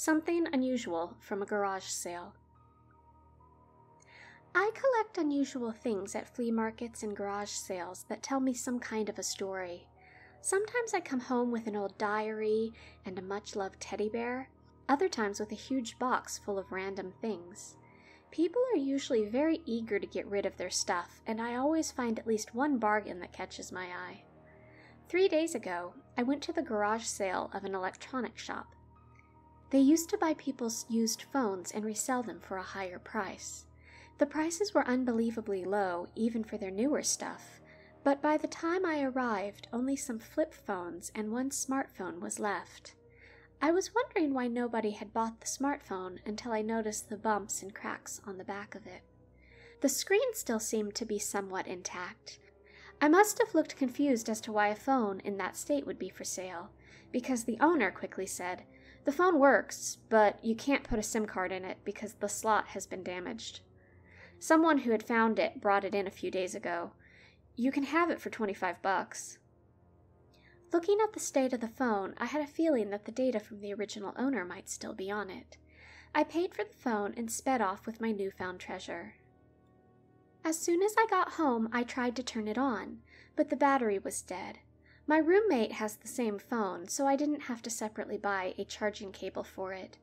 Something unusual from a garage sale. I collect unusual things at flea markets and garage sales that tell me some kind of a story. Sometimes I come home with an old diary and a much-loved teddy bear, other times with a huge box full of random things. People are usually very eager to get rid of their stuff, and I always find at least one bargain that catches my eye. 3 days ago, I went to the garage sale of an electronics shop. They used to buy people's used phones and resell them for a higher price. The prices were unbelievably low, even for their newer stuff, but by the time I arrived, only some flip phones and one smartphone was left. I was wondering why nobody had bought the smartphone until I noticed the bumps and cracks on the back of it. The screen still seemed to be somewhat intact. I must have looked confused as to why a phone in that state would be for sale, because the owner quickly said, "The phone works, but you can't put a SIM card in it because the slot has been damaged. Someone who had found it brought it in a few days ago. You can have it for $25. Looking at the state of the phone, I had a feeling that the data from the original owner might still be on it. I paid for the phone and sped off with my newfound treasure. As soon as I got home, I tried to turn it on, but the battery was dead. My roommate has the same phone, so I didn't have to separately buy a charging cable for it.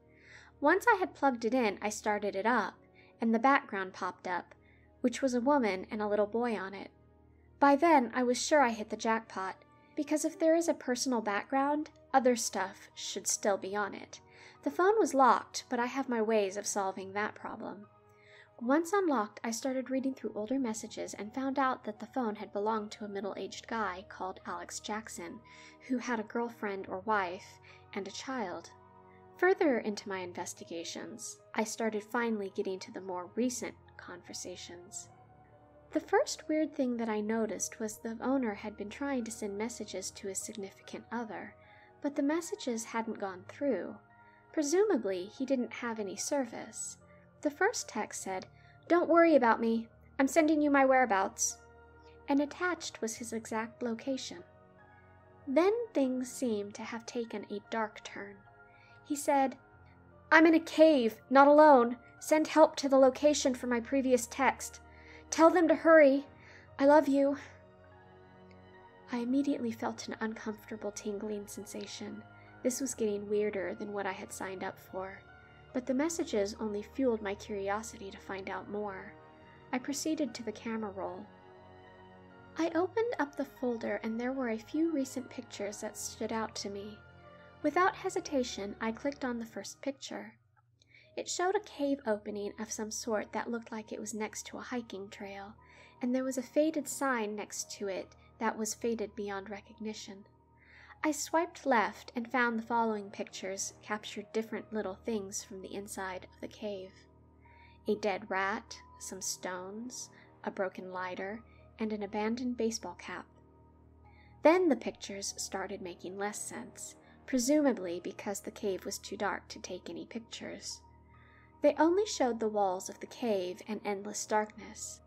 Once I had plugged it in, I started it up, and the background popped up, which was a woman and a little boy on it. By then, I was sure I hit the jackpot, because if there is a personal background, other stuff should still be on it. The phone was locked, but I have my ways of solving that problem. Once unlocked, I started reading through older messages and found out that the phone had belonged to a middle-aged guy called Alex Jackson, who had a girlfriend or wife and a child. Further into my investigations, I started finally getting to the more recent conversations. The first weird thing that I noticed was the owner had been trying to send messages to his significant other, but the messages hadn't gone through. Presumably, he didn't have any service. The first text said, "Don't worry about me. I'm sending you my whereabouts." And attached was his exact location. Then things seemed to have taken a dark turn. He said, "I'm in a cave, not alone. Send help to the location for my previous text. Tell them to hurry. I love you." I immediately felt an uncomfortable tingling sensation. This was getting weirder than what I had signed up for. But the messages only fueled my curiosity to find out more. I proceeded to the camera roll. I opened up the folder and there were a few recent pictures that stood out to me. Without hesitation, I clicked on the first picture. It showed a cave opening of some sort that looked like it was next to a hiking trail, and there was a faded sign next to it that was faded beyond recognition. I swiped left and found the following pictures captured different little things from the inside of the cave. A dead rat, some stones, a broken lighter, and an abandoned baseball cap. Then the pictures started making less sense, presumably because the cave was too dark to take any pictures. They only showed the walls of the cave and endless darkness.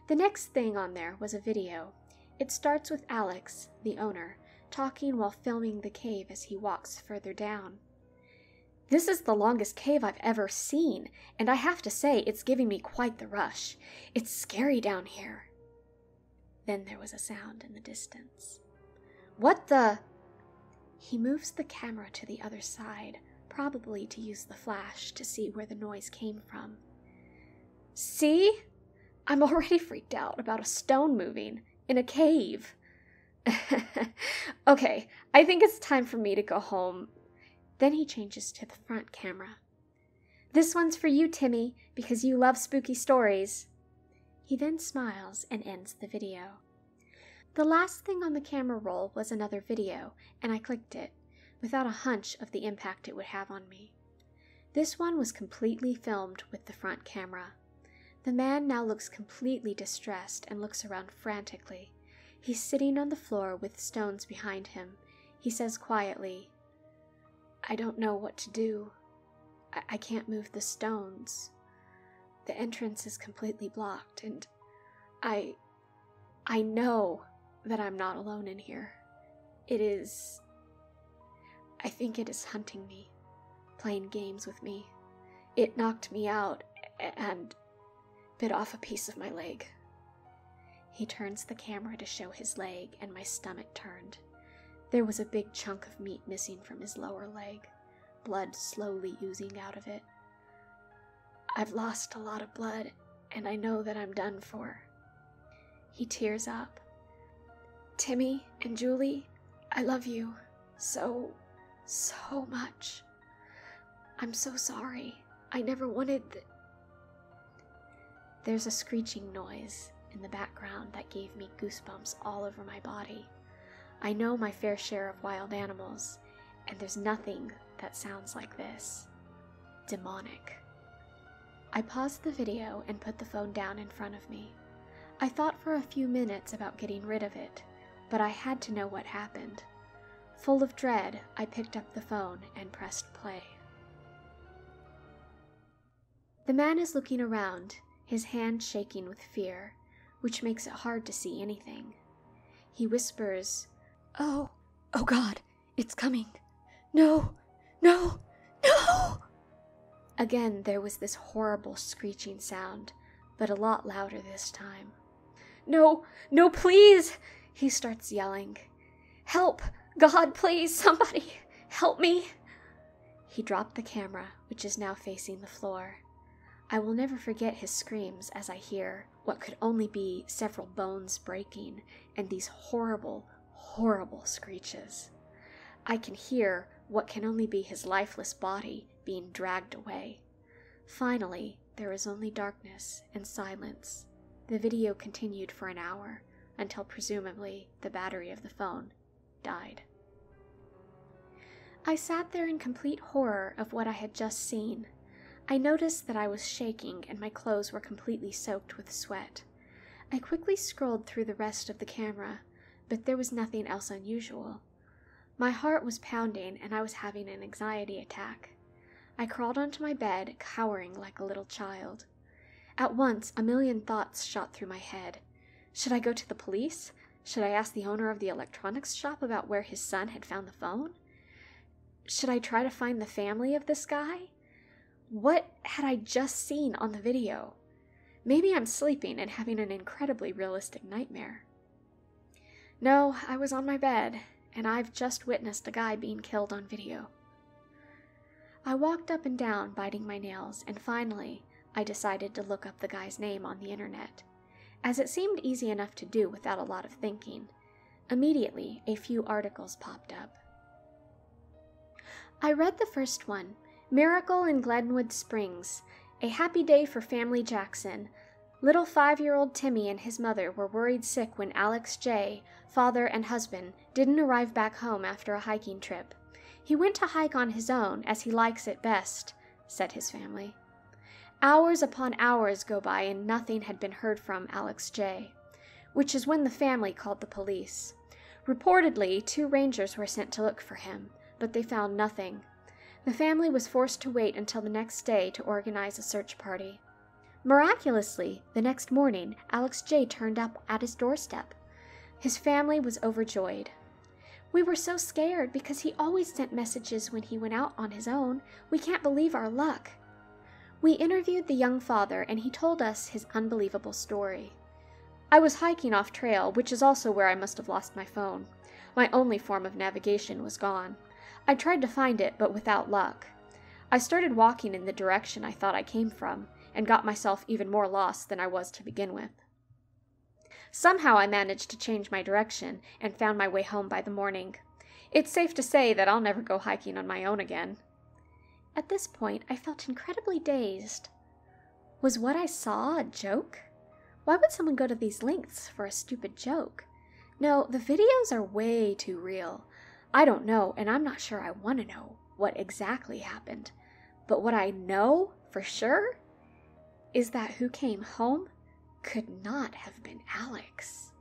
The next thing on there was a video. It starts with Alex, the owner, talking while filming the cave as he walks further down. "This is the longest cave I've ever seen, and I have to say it's giving me quite the rush. It's scary down here." Then there was a sound in the distance. "What the?" He moves the camera to the other side, probably to use the flash to see where the noise came from. "See? I'm already freaked out about a stone moving in a cave." "Okay, I think it's time for me to go home." Then he changes to the front camera. "This one's for you, Timmy, because you love spooky stories." He then smiles and ends the video. The last thing on the camera roll was another video, and I clicked it, without a hunch of the impact it would have on me. This one was completely filmed with the front camera. The man now looks completely distressed and looks around frantically. He's sitting on the floor with stones behind him. He says quietly, "I don't know what to do. I can't move the stones. The entrance is completely blocked, and I know that I'm not alone in here. I think it is hunting me." playing games with me. It knocked me out and bit off a piece of my leg." He turns the camera to show his leg, and my stomach turned. There was a big chunk of meat missing from his lower leg, blood slowly oozing out of it. "I've lost a lot of blood, and I know that I'm done for." He tears up. "Timmy and Julie, I love you so much. I'm so sorry. I never wanted There's a screeching noise in the background that gave me goosebumps all over my body. I know my fair share of wild animals, and there's nothing that sounds like this. Demonic. I paused the video and put the phone down in front of me. I thought for a few minutes about getting rid of it, but I had to know what happened. Full of dread, I picked up the phone and pressed play. The man is looking around, his hand shaking with fear, which makes it hard to see anything. He whispers, Oh God, it's coming. No! Again, there was this horrible screeching sound, but a lot louder this time. No, please! He starts yelling. Help! God, please, somebody, help me! He dropped the camera, which is now facing the floor. I will never forget his screams as I hear what could only be several bones breaking and these horrible screeches. I can hear what can only be his lifeless body being dragged away. Finally, there was only darkness and silence. The video continued for an hour, until presumably the battery of the phone died. I sat there in complete horror of what I had just seen. I noticed that I was shaking and my clothes were completely soaked with sweat. I quickly scrolled through the rest of the camera, but there was nothing else unusual. My heart was pounding and I was having an anxiety attack. I crawled onto my bed, cowering like a little child. At once, a million thoughts shot through my head. Should I go to the police? Should I ask the owner of the electronics shop about where his son had found the phone? Should I try to find the family of this guy? What had I just seen on the video? Maybe I'm sleeping and having an incredibly realistic nightmare. No, I was on my bed, and I've just witnessed a guy being killed on video. I walked up and down, biting my nails, and finally, I decided to look up the guy's name on the internet, as it seemed easy enough to do without a lot of thinking. Immediately, a few articles popped up. I read the first one, Miracle in Glenwood Springs, a happy day for family Jackson. Little 5-year-old Timmy and his mother were worried sick when Alex J., father and husband, didn't arrive back home after a hiking trip. He went to hike on his own, as he likes it best, said his family. Hours upon hours go by and nothing had been heard from Alex J., which is when the family called the police. Reportedly, 2 rangers were sent to look for him, but they found nothing. The family was forced to wait until the next day to organize a search party. Miraculously, the next morning, Alex J. turned up at his doorstep. His family was overjoyed. We were so scared because he always sent messages when he went out on his own. We can't believe our luck. We interviewed the young father, and he told us his unbelievable story. I was hiking off trail, which is also where I must have lost my phone. My only form of navigation was gone. I tried to find it, but without luck. I started walking in the direction I thought I came from, and got myself even more lost than I was to begin with. Somehow I managed to change my direction, and found my way home by the morning. It's safe to say that I'll never go hiking on my own again. At this point, I felt incredibly dazed. Was what I saw a joke? Why would someone go to these lengths for a stupid joke? No, the videos are way too real. I don't know, and I'm not sure I want to know what exactly happened. But what I know for sure is that who came home could not have been Alex.